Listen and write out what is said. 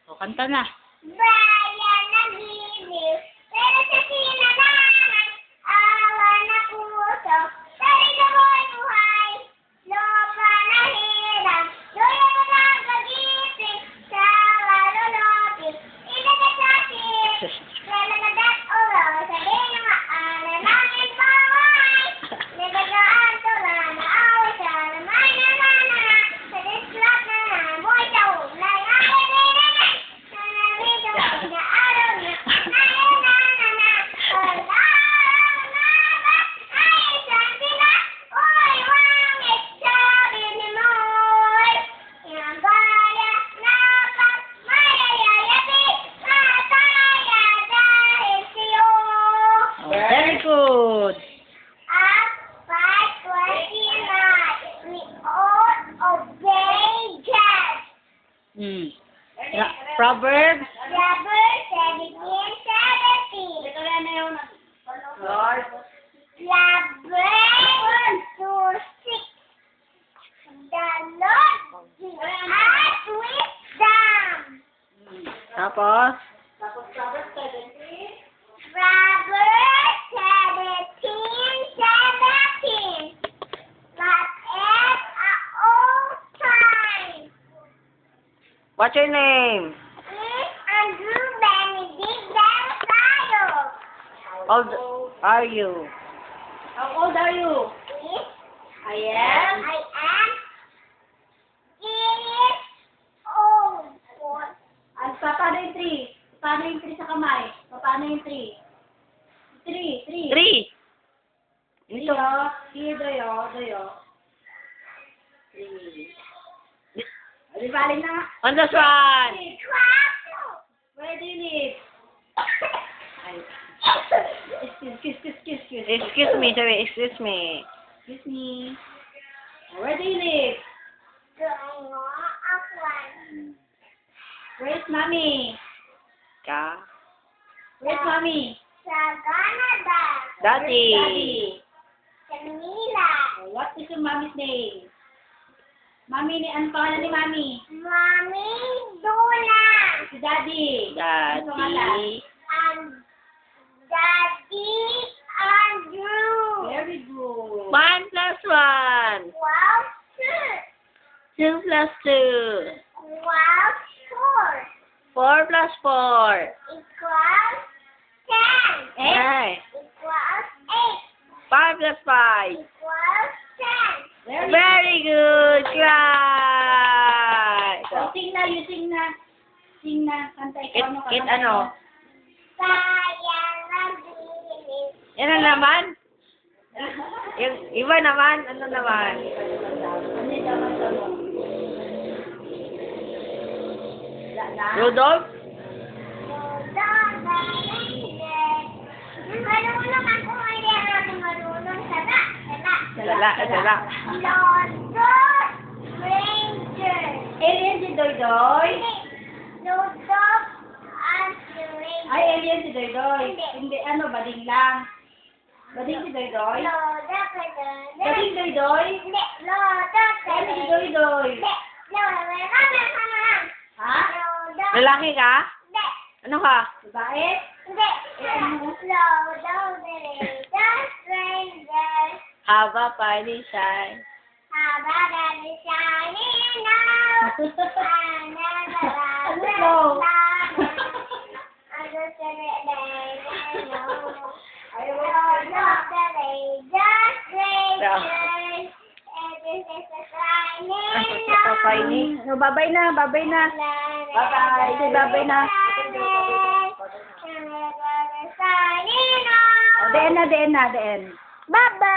O, kanta na. Bayan na giliw, pero sa sinanangan, awa na puso, tayo na buhay, lupa na hirap, luya na nagagising, sa walulopin, inagasasin, lalanagat ulo, sa dinamaanan namin pamay, nagagaan tula na away sa lamay na nanana, sa dislap na namoy sa ulay, Very good. At 5:29, we all obey God. Proverbs. Proverbs 17:17. Proverbs 2:6. The Lord gives us wisdom. Tapos? Proverbs 17:17. But at all times. What's your name? Is Andrew Benedict Delsayo. How old are you? How old are you? Is I am. I am years old. Paano yung 3? Paano yung 3 sa kamay? Paano yung 3? 3. 3. Ito. Here, doyo. 3. Di balik na nga. On this one. Where do you live? Excuse. Excuse me, sorry, excuse me. Excuse me. Where do you live? Where's mommy? Ka. Where's mommy? Sa Canada. Daddy. Where's daddy? Sa Manila. What is your mommy's name? Mommy, ano pangalan ni mommy? Mami Dula. Si daddy. Ano pangalan? Daddy. And Daddy Andrew. Very good. 1 plus 1. 2 plus 2. 4 plus 4. Equals 10. Okay. Equals 5 plus 5. 8. Equals 10. Very good. Right. Oh, sing na, you sing na. Sing na. Kanta ikaw. Ano? Sayang ang dilim. Yan ang naman? Yung iba naman? Ano naman? Rudolph? Marunong ako ngayon ako marunong sala. Dala. Lodo Ranger. Alien si Doydoy. Lodo and Ranger. Ay, alien si Doydoy. Hindi. Hindi, ano, bading lang. Bading si Doydoy. Lodo Bading Doydoy. Hindi. Lodo Ano si Doydoy? Hindi. Lodo Ha? Lodo. Lalaki ka? Hindi. Ano ka? Babae? Hindi. Lodo Ranger. Haba pa ni Shai. Haba dari shining now. Ano po? No, babay na. Bye-bye. Say bye-bye na. Bye-bye.